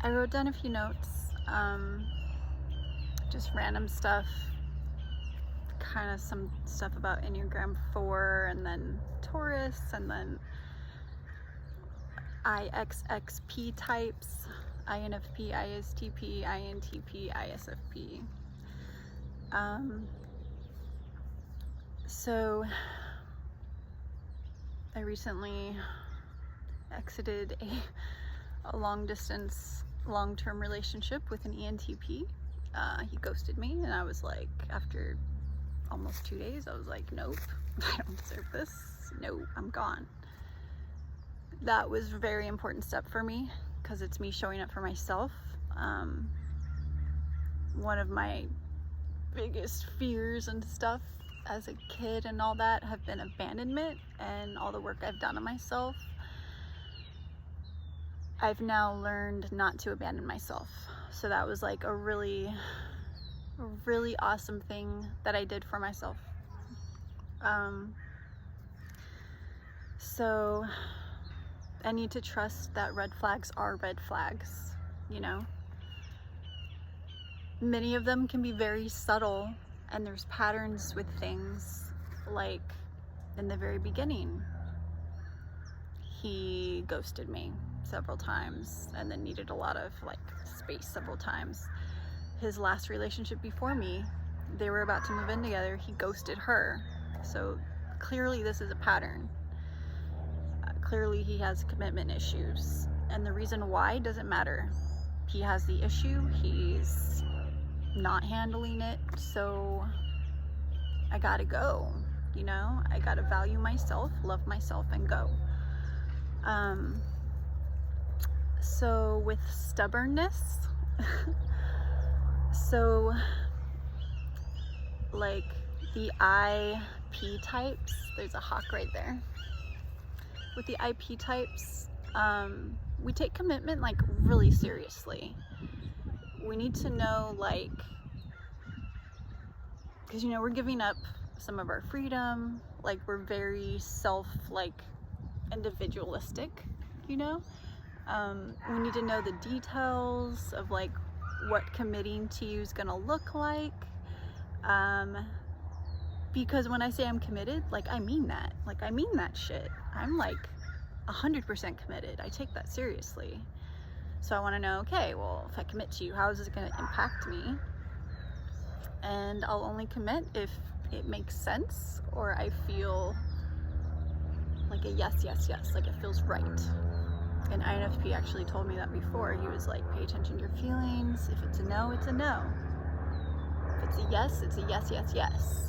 I wrote down a few notes, just random stuff, kind of some stuff about Enneagram 4, and then Taurus, and then IXXP types, INFP, ISTP, INTP, ISFP. So I recently exited a long-term relationship with an ENTP. He ghosted me, and I was like, after almost 2 days, I was like, nope, I don't deserve this. Nope, I'm gone. That was a very important step for me because it's me showing up for myself. One of my biggest fears and stuff as a kid and all that have been abandonment, and all the work I've done on myself. I've now learned not to abandon myself. So that was like a really awesome thing that I did for myself. So I need to trust that red flags are red flags, you know? Many of them can be very subtle, and there's patterns with things. Like in the very beginning, he ghosted me several times and then needed a lot of like space several times. His last relationship before me, they were about to move in together, he ghosted her. So clearly this is a pattern. Clearly he has commitment issues, and the reason why doesn't matter. He has the issue, he's not handling it, so I gotta go, you know? I gotta value myself, love myself, and go. So with stubbornness, so like the IP types, there's a hawk right there. With the IP types, we take commitment like really seriously. We need to know, like, because you know, we're giving up some of our freedom, like we're very individualistic, you know? We need to know the details of like what committing to you is gonna look like, because when I say I'm committed, like I mean that shit. I'm like 100% committed. I take that seriously. So I want to know, okay, well, if I commit to you, how is this going to impact me? And I'll only commit if it makes sense, or I feel like a yes, like it feels right. And INFP actually told me that before. He was like, pay attention to your feelings. If it's a no, it's a no. If it's a yes, it's a yes.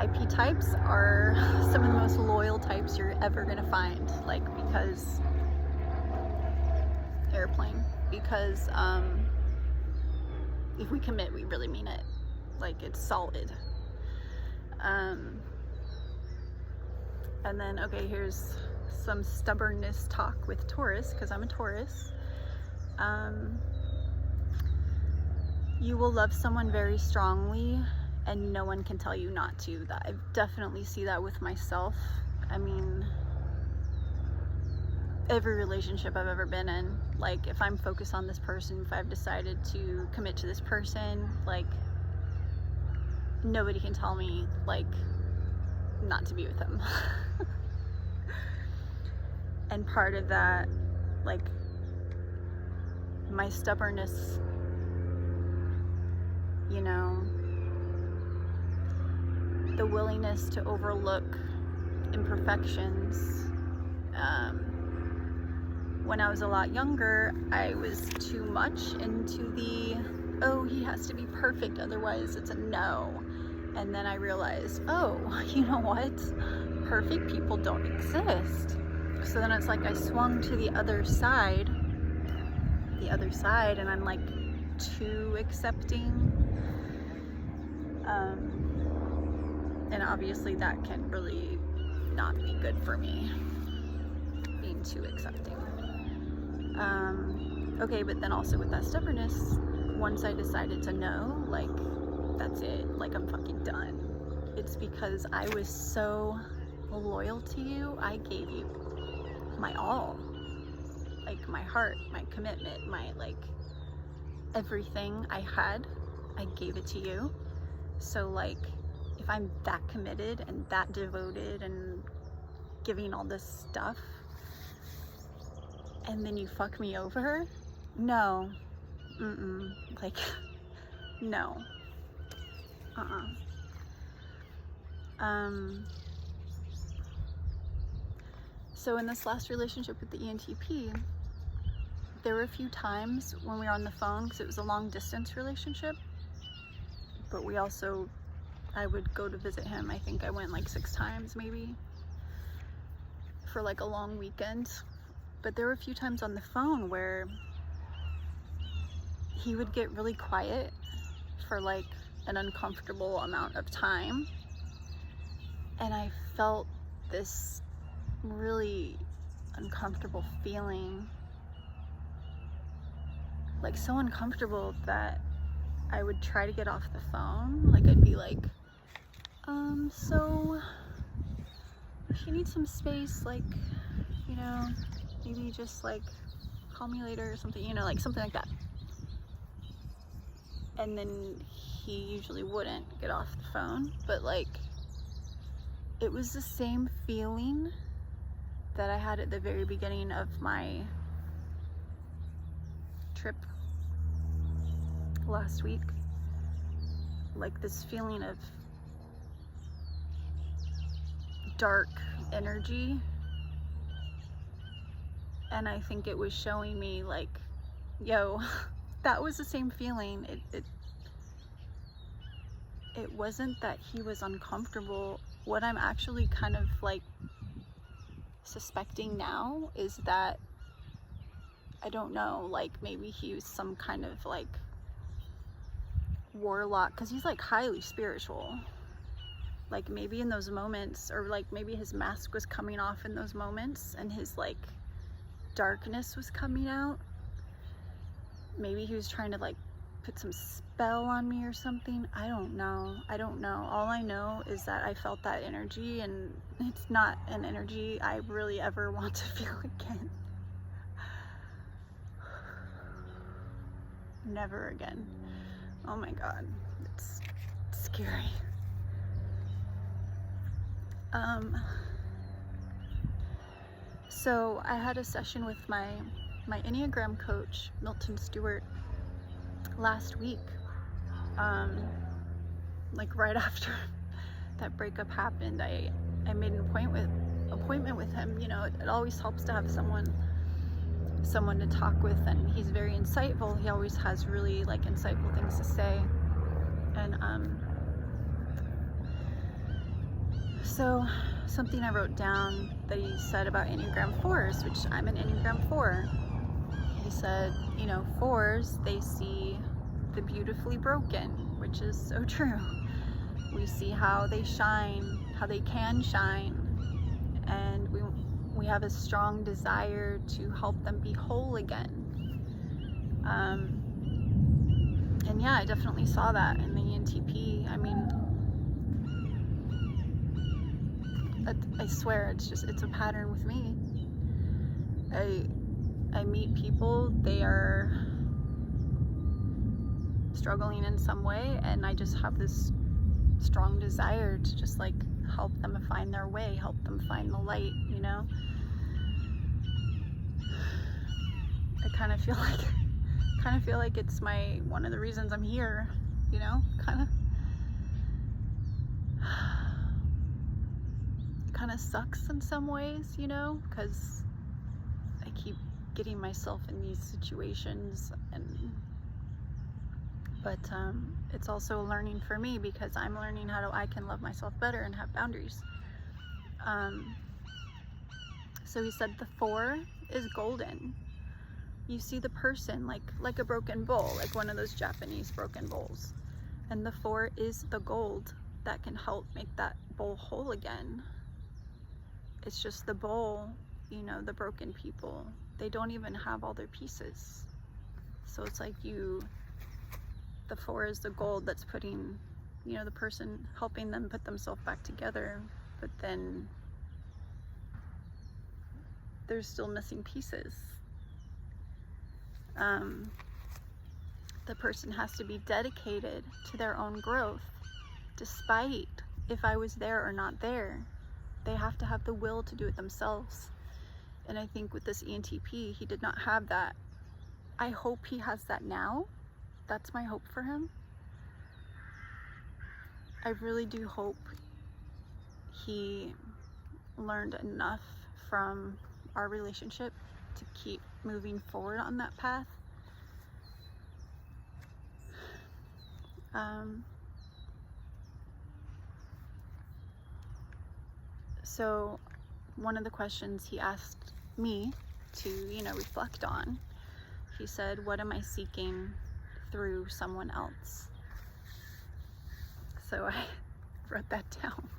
IP types are some of the most loyal types you're ever gonna find, like, because airplane, because if we commit, we really mean it, like it's solid. And then, okay, here's some stubbornness talk with Taurus, because I'm a Taurus. You will love someone very strongly, and no one can tell you not to. That I definitely see that with myself. I mean, every relationship I've ever been in, like if I'm focused on this person, if I've decided to commit to this person, like nobody can tell me like not to be with them. And part of that, like my stubbornness, you know, the willingness to overlook imperfections. When I was a lot younger, I was too much into the, oh, he has to be perfect, otherwise it's a no. And then I realized, oh, you know what? Perfect people don't exist. So then it's like I swung to the other side, and I'm like too accepting. And obviously that can really not be good for me, being too accepting. Okay, but then also with that stubbornness, once I decided to know, like, that's it, like I'm fucking done. It's because I was so loyal to you, I gave you my all. like my heart, my commitment, my like everything I had, I gave it to you. So like, if I'm that committed and that devoted and giving all this stuff, and then you fuck me over, no, like, no, So in this last relationship with the ENTP, there were a few times when we were on the phone, because it was a long distance relationship, but I would go to visit him. I think I went like 6 times maybe for like a long weekend. But there were a few times on the phone where he would get really quiet for like an uncomfortable amount of time. And I felt this really uncomfortable feeling, like so uncomfortable that I would try to get off the phone. Like I'd be like, so if you need some space, like, you know, maybe just like call me later or something, you know, like something like that. And then he usually wouldn't get off the phone, but like it was the same feeling that I had at the very beginning of my trip last week. Like this feeling of dark energy. And I think it was showing me like, yo, that was the same feeling. It wasn't that he was uncomfortable. What I'm actually kind of like suspecting now is that, I don't know, like maybe he was some kind of like warlock, because he's like highly spiritual. Like maybe in those moments, or like maybe his mask was coming off in those moments and his like darkness was coming out. Maybe he was trying to like put some spell on me or something. I don't know. All I know is that I felt that energy, and it's not an energy I really ever want to feel again. Never again. Oh my God, it's scary. So I had a session with my Enneagram coach, Milton Stewart, last week. Like right after that breakup happened, I made an appointment with him. You know, it always helps to have someone to talk with, and he's very insightful. He always has really like insightful things to say. And so something I wrote down that he said about Enneagram 4s, which I'm an Enneagram 4. He said, you know, 4s, they see the beautifully broken, which is so true. We see how they shine, how they can shine, and we have a strong desire to help them be whole again. And yeah, I definitely saw that in the ENTP. I mean, I swear, it's a pattern with me. I meet people, they are struggling in some way, and I just have this strong desire to just like help them find their way, help them find the light, you know? I kind of feel like it's one of the reasons I'm here, you know? Kind of sucks in some ways, you know, because I keep getting myself in these situations, but it's also a learning for me, because I'm learning how I can love myself better and have boundaries. So he said the 4 is golden. You see the person like a broken bowl, like one of those Japanese broken bowls, and the 4 is the gold that can help make that bowl whole again. It's just the bowl, you know, the broken people, they don't even have all their pieces. So it's like the 4 is the gold that's putting, you know, the person, helping them put themselves back together, but then there's still missing pieces. The person has to be dedicated to their own growth, despite if I was there or not there. They have to have the will to do it themselves. And I think with this ENTP, he did not have that. I hope he has that now. That's my hope for him. I really do hope he learned enough from our relationship to keep moving forward on that path. So one of the questions he asked me to, reflect on, he said, what am I seeking through someone else? So I wrote that down.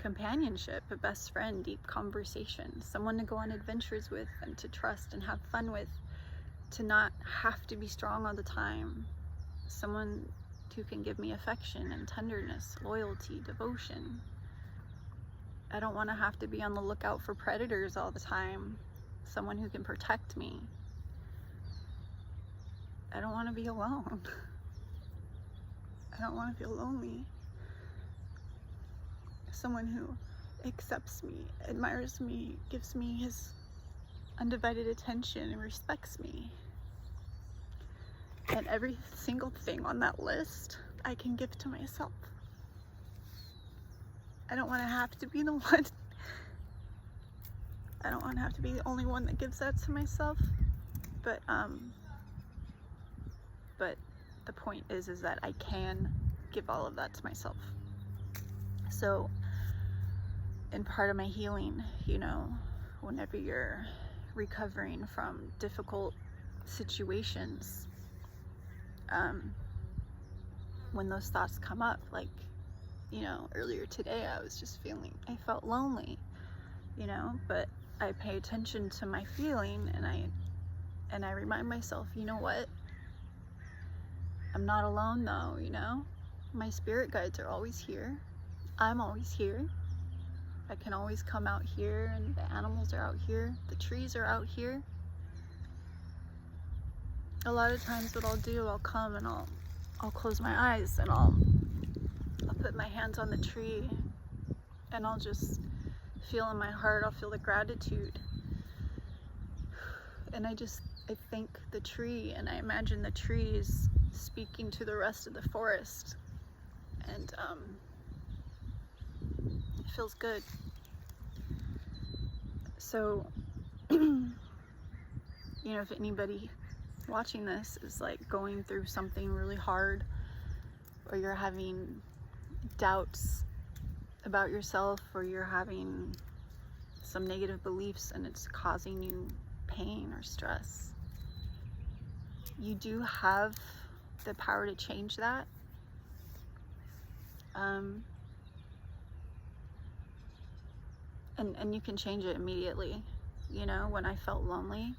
Companionship, a best friend, deep conversation, someone to go on adventures with and to trust and have fun with, to not have to be strong all the time, someone who can give me affection and tenderness, loyalty, devotion. I don't want to have to be on the lookout for predators all the time, someone who can protect me. I don't want to be alone. I don't want to feel lonely. Someone who accepts me, admires me, gives me his undivided attention and respects me. And every single thing on that list I can give to myself. I don't want to have to be the one. I don't want to have to be the only one that gives that to myself. But the point is that I can give all of that to myself. So in part of my healing, whenever you're recovering from difficult situations, when those thoughts come up, like, earlier today I was just I felt lonely, but I pay attention to my feeling and I remind myself, you know what? I'm not alone though, my spirit guides are always here. I'm always here. I can always come out here, and the animals are out here. The trees are out here. A lot of times what I'll do, I'll come and I'll close my eyes and I'll put my hands on the tree and I'll just feel in my heart, I'll feel the gratitude. And I thank the tree, and I imagine the trees speaking to the rest of the forest. And it feels good. So, if anybody watching this is like going through something really hard, or you're having doubts about yourself, or you're having some negative beliefs and it's causing you pain or stress, you do have the power to change that. And you can change it immediately. When I felt lonely,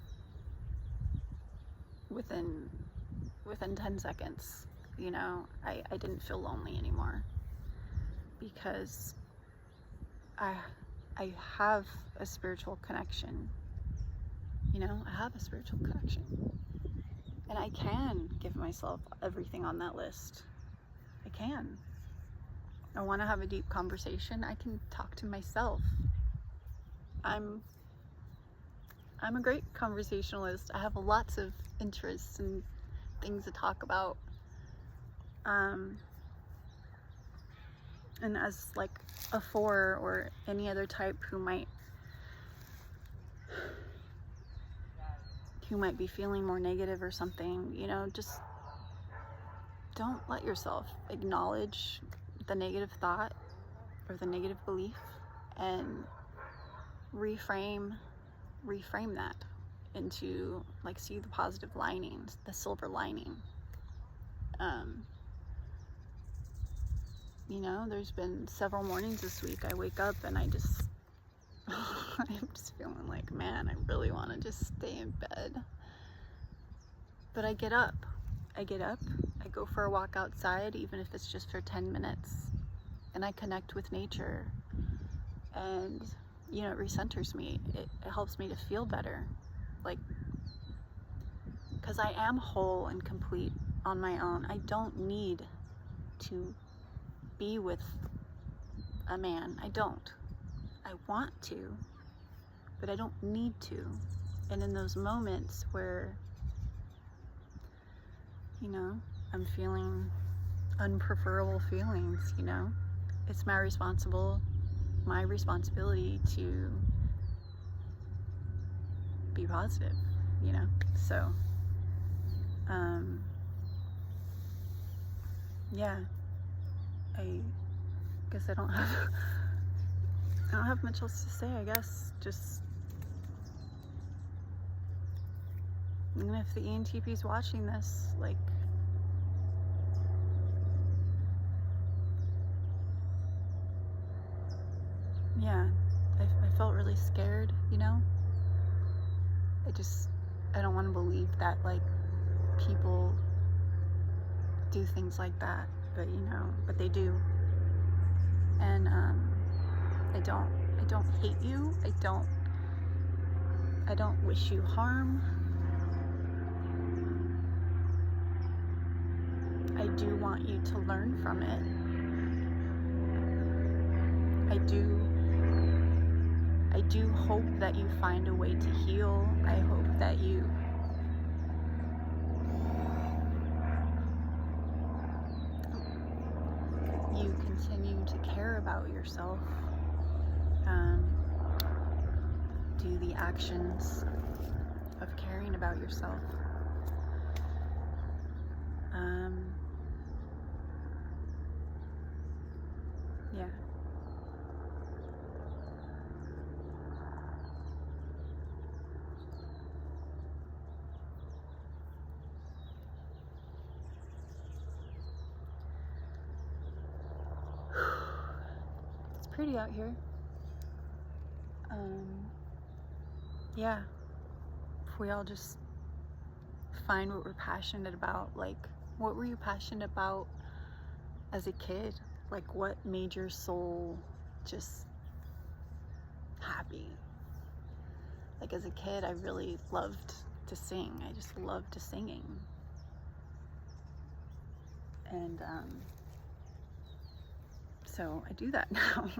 within 10 seconds, I didn't feel lonely anymore, because I have a spiritual connection. I have a spiritual connection, and I can give myself everything on that list. I can. I want to have a deep conversation. I can talk to myself. I'm a great conversationalist. I have lots of interests and things to talk about. And as like a 4 or any other type who might be feeling more negative or something, just don't let yourself acknowledge the negative thought or the negative belief, and reframe that into, like, see the positive linings, the silver lining. There's been several mornings this week I wake up and I'm just feeling like, man, I really want to just stay in bed. But I get up, I go for a walk outside, even if it's just for 10 minutes, and I connect with nature, and it recenters me. It helps me to feel better. Like, because I am whole and complete on my own. I don't need to be with a man. I don't. I want to, but I don't need to. And in those moments where, you know, I'm feeling unpreferable feelings, you know, it's my responsibility to be positive, you know. So yeah, I guess I don't have much else to say. I guess just, even if the ENTP's watching this, like, yeah, I felt really scared, you know. I don't want to believe that, like, people do things like that, but you know, but they do. And I don't hate you. I don't wish you harm. I do want you to learn from it. I do hope that you find a way to heal. I hope that you continue to care about yourself. Do the actions of caring about yourself. Yeah. It's pretty out here. Yeah. If we all just find what we're passionate about, like, what were you passionate about as a kid? Like, what made your soul just happy? Like, as a kid, I really loved to sing. I just loved singing. And so I do that now.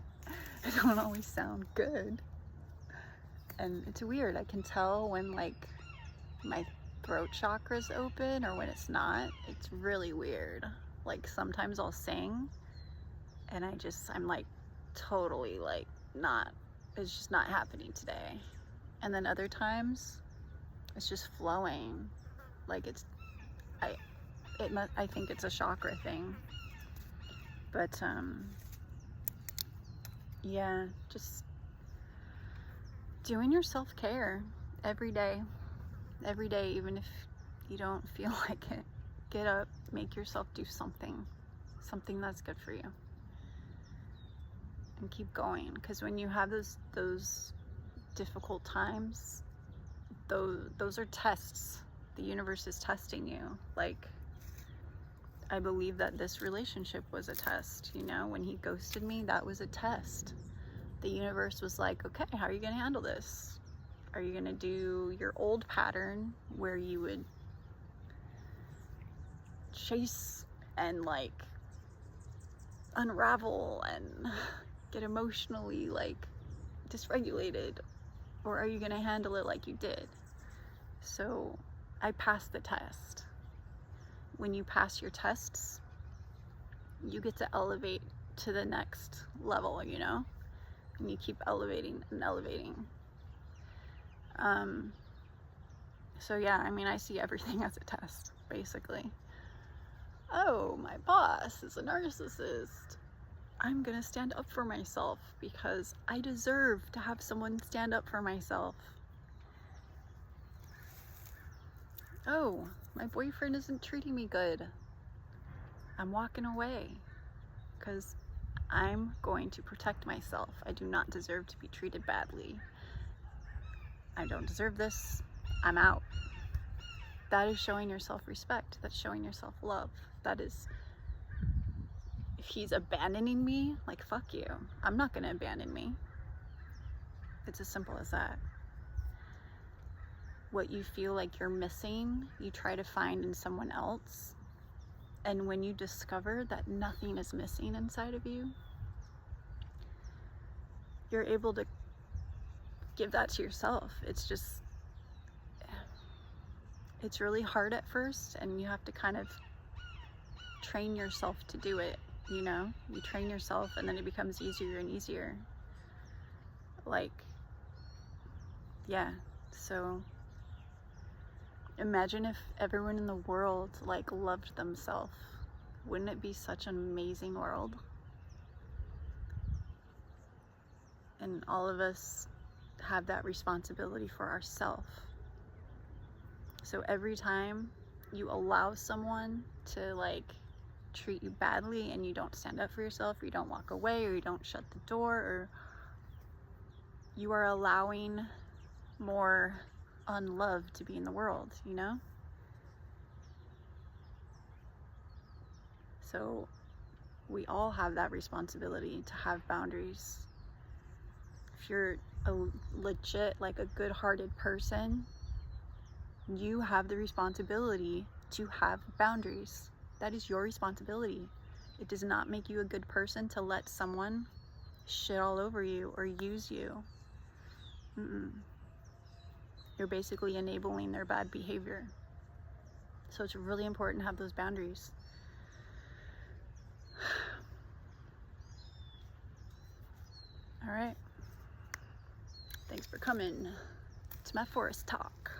I don't always sound good. And it's weird. I can tell when, like, my throat chakra's open or when it's not. It's really weird. Like, sometimes I'll sing and I'm like totally like it's just not happening today. And then other times it's just flowing. Like, I think it's a chakra thing. But yeah, just doing your self-care every day, even if you don't feel like it. Get up, make yourself do something that's good for you, and keep going. Because when you have those difficult times, those are tests. The universe is testing you. Like, I believe that this relationship was a test, you know. When he ghosted me, that was a test. The universe was like, okay, how are you going to handle this? Are you going to do your old pattern where you would chase and, like, unravel and get emotionally, like, dysregulated? Or are you going to handle it like you did? So I passed the test. When you pass your tests, you get to elevate to the next level, you know? And you keep elevating and elevating. So yeah, I mean, I see everything as a test, basically. Oh, my boss is a narcissist. I'm gonna stand up for myself because I deserve to have someone stand up for myself. Oh, my boyfriend isn't treating me good. I'm walking away because I'm going to protect myself. I do not deserve to be treated badly. I don't deserve this. I'm out. That is showing your self-respect. That's showing your self-love. That is, if he's abandoning me, like, fuck you. I'm not gonna abandon me. It's as simple as that. what you feel like you're missing, you try to find in someone else. And when you discover that nothing is missing inside of you, you're able to give that to yourself. It's really hard at first, and you have to kind of train yourself to do it, you know? You train yourself, and then it becomes easier and easier. Like, yeah, so imagine if everyone in the world, like, loved themselves. Wouldn't it be such an amazing world? And all of us have that responsibility for ourselves. So every time you allow someone to, like, treat you badly and you don't stand up for yourself, or you don't walk away, or you don't shut the door, or you are allowing more unloved to be in the world, you know? So we all have that responsibility to have boundaries. If you're a legit, like, a good-hearted person, you have the responsibility to have boundaries. That is your responsibility. It does not make you a good person to let someone shit all over you or use you. You're basically enabling their bad behavior. So it's really important to have those boundaries. All right. Thanks for coming to my forest talk.